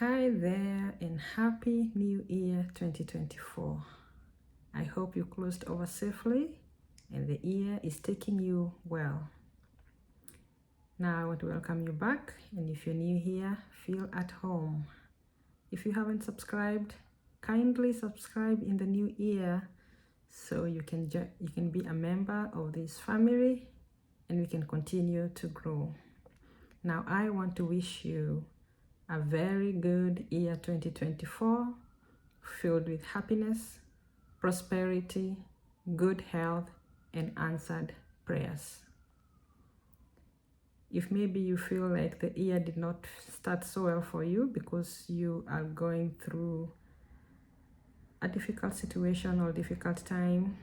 Hi there and happy new year 2024. I hope you closed over safely and the year is taking you well. Now I want to welcome you back, and if you're new here, feel at home. If you haven't subscribed, kindly subscribe in the new year so you can be a member of this family and we can continue to grow. Now I want to wish you a very good year 2024, filled with happiness, prosperity, good health, and answered prayers. If maybe you feel like the year did not start so well for you because you are going through a difficult situation or difficult time,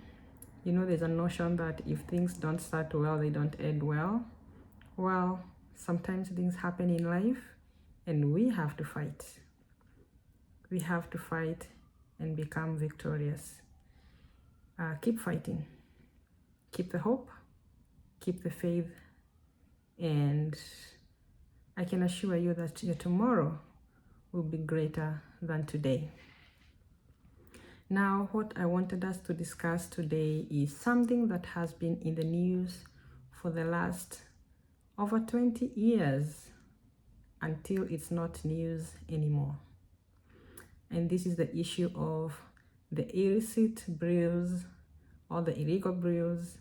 there's a notion that if things don't start well, they don't end well. Well, sometimes things happen in life and we have to fight. We have to fight and become victorious. Keep fighting. Keep the hope. Keep the faith. And I can assure you that your tomorrow will be greater than today. Now, what I wanted us to discuss today is something that has been in the news for the last over 20 years until it's not news anymore. And this is the issue of the illicit brews or the illegal brews,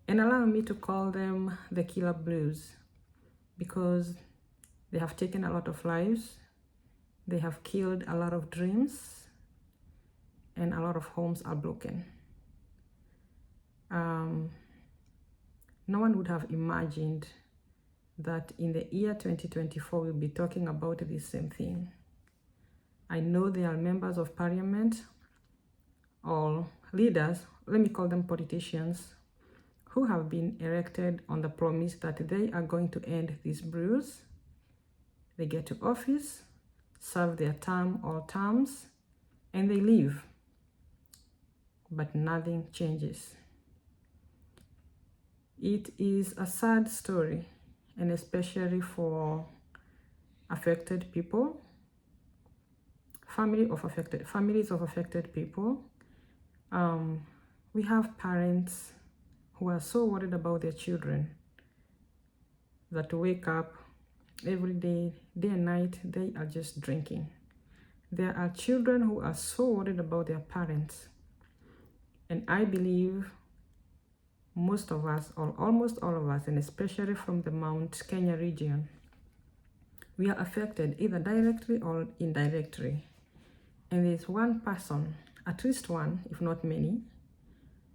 and allow me to call them the killer brews because they have taken a lot of lives, they have killed a lot of dreams, and a lot of homes are broken. No one would have imagined that in the year 2024 we'll be talking about the same thing. I know there are members of parliament or leaders, let me call them politicians, who have been elected on the promise that they are going to end these brews. They get to office, serve their term or terms, and they leave. But nothing changes. It is a sad story, and especially for affected people, families of affected people. We have parents who are so worried about their children that wake up every day and night, they are just drinking. There are children who are so worried about their parents. And I believe most of us, or almost all of us, and especially from the Mount Kenya region, we are affected either directly or indirectly. And there's one person, at least one, if not many,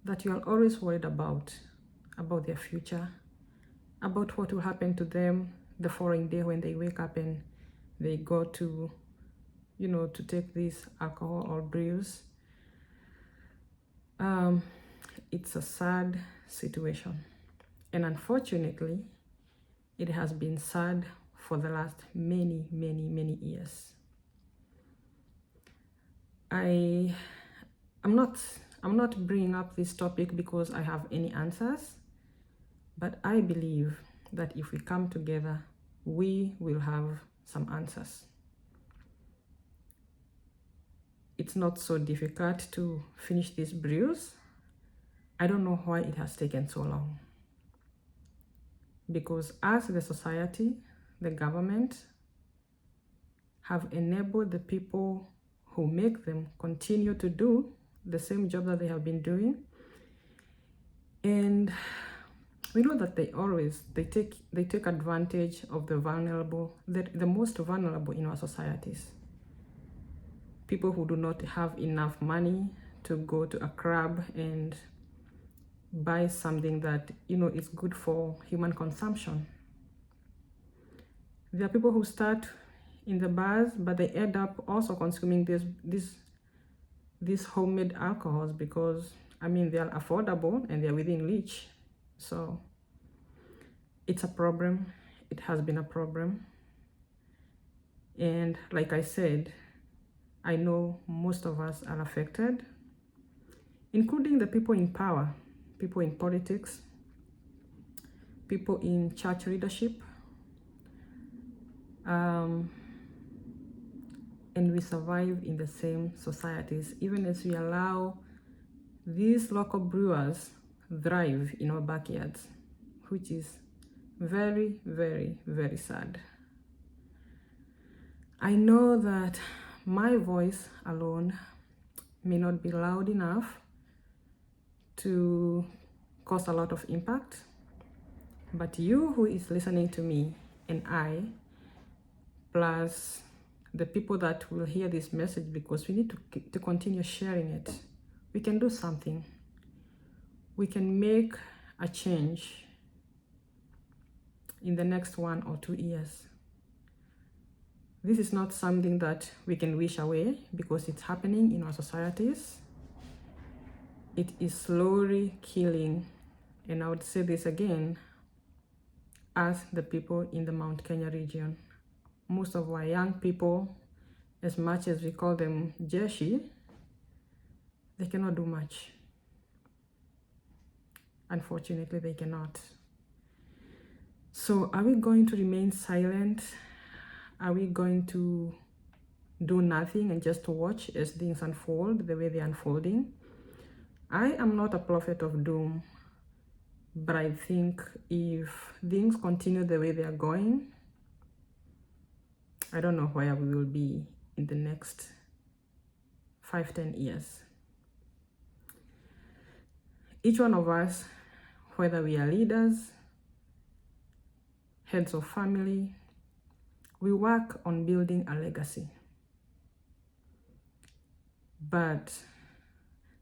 that you are always worried about their future, about what will happen to them the following day when they wake up and they go to, to take this alcohol or brews. It's a sad situation. And unfortunately, it has been sad for the last many, many, many years. I'm not bringing up this topic because I have any answers, but I believe that if we come together, we will have some answers. It's not so difficult to finish these brews. I don't know why it has taken so long. Because as the society, the government have enabled the people who make them continue to do the same job that they have been doing. And we know that they take advantage of the vulnerable, the most vulnerable in our societies. People who do not have enough money to go to a club and buy something that is good for human consumption. There are people who start in the bars, but they end up also consuming these homemade alcohols because they are affordable and they are within reach. So it's a problem. It has been a problem. And like I said, I know most of us are affected, including the people in power, people in politics, people in church leadership. and we survive in the same societies, even as we allow these local brewers thrive in our backyards, which is very, very, very sad. I know that my voice alone may not be loud enough to cause a lot of impact, but you who is listening to me and I, plus the people that will hear this message, because we need to continue sharing it, we can do something. We can make a change in the next 1 or 2 years. This is not something that we can wish away because it's happening in our societies. It is slowly killing, and I would say this again, as the people in the Mount Kenya region. Most of our young people, as much as we call them jeshi, they cannot do much. Unfortunately, they cannot. So are we going to remain silent? Are we going to do nothing and just watch as things unfold the way they're unfolding? I am not a prophet of doom, but I think if things continue the way they are going, I don't know where we will be in the next 5-10 years. Each one of us, whether we are leaders, heads of family, we work on building a legacy. But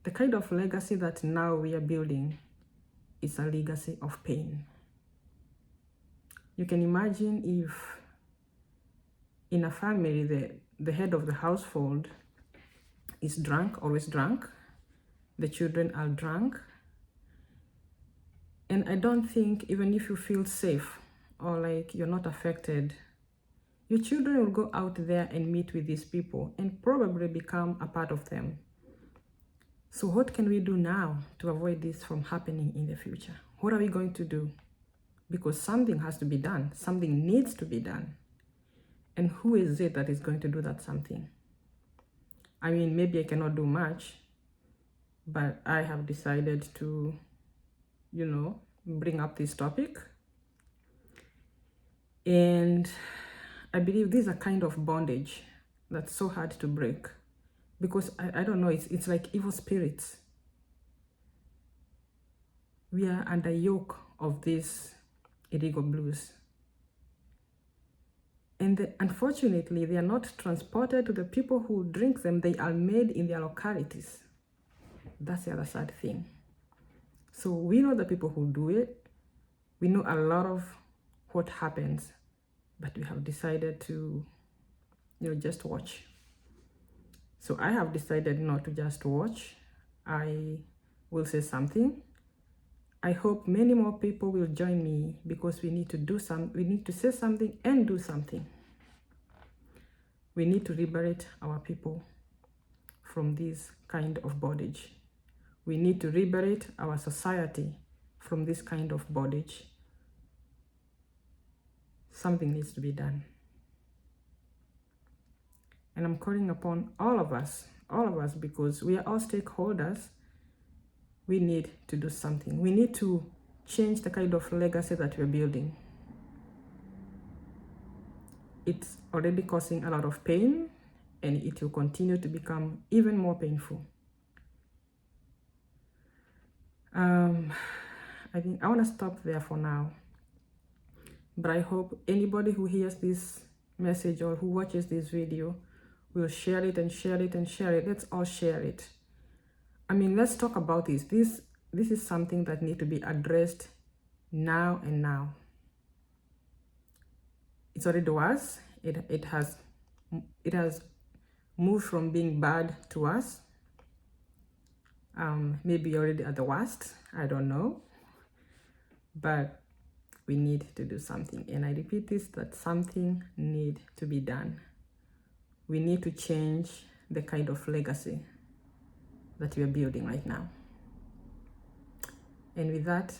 the kind of legacy that now we are building is a legacy of pain. You can imagine if in a family, the head of the household is drunk, always drunk, the children are drunk, and I don't think even if you feel safe or like you're not affected, your children will go out there and meet with these people and probably become a part of them. So what can we do now to avoid this from happening in the future? What are we going to do? Because something has to be done. Something needs to be done. And who is it that is going to do that something? I mean, maybe I cannot do much, but I have decided to, bring up this topic. And I believe this is a kind of bondage that's so hard to break, because I don't know, it's like evil spirits. We are under yoke of these illegal blues. And unfortunately, they are not transported to the people who drink them. They are made in their localities. That's the other sad thing. So we know the people who do it. We know a lot of what happens, but we have decided to, just watch. So I have decided not to just watch. I will say something. I hope many more people will join me, because we need to say something and do something. We need to liberate our people from this kind of bondage. We need to liberate our society from this kind of bondage. Something needs to be done. And I'm calling upon all of us, because we are all stakeholders. We need to do something. We need to change the kind of legacy that we're building. It's already causing a lot of pain, and it will continue to become even more painful. I think I want to stop there for now. But I hope anybody who hears this message or who watches this video will share it and share it and share it. Let's all share it. I mean, let's talk about this. This is something that needs to be addressed now and now. It's already worse. It has moved from being bad to us. Maybe already at the worst. I don't know. But we need to do something. And I repeat this, that something needs to be done. We need to change the kind of legacy that we are building right now. And with that,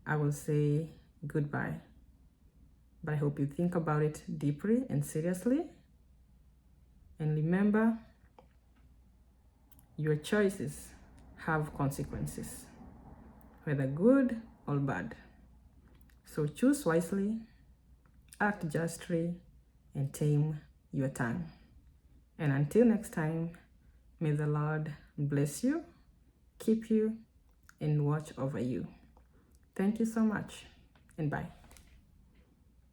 I will say goodbye. But I hope you think about it deeply and seriously. And remember, your choices have consequences, whether good or bad. So choose wisely, act justly, and tame your tongue. And until next time, may the Lord bless you, keep you, and watch over you. Thank you so much, and bye.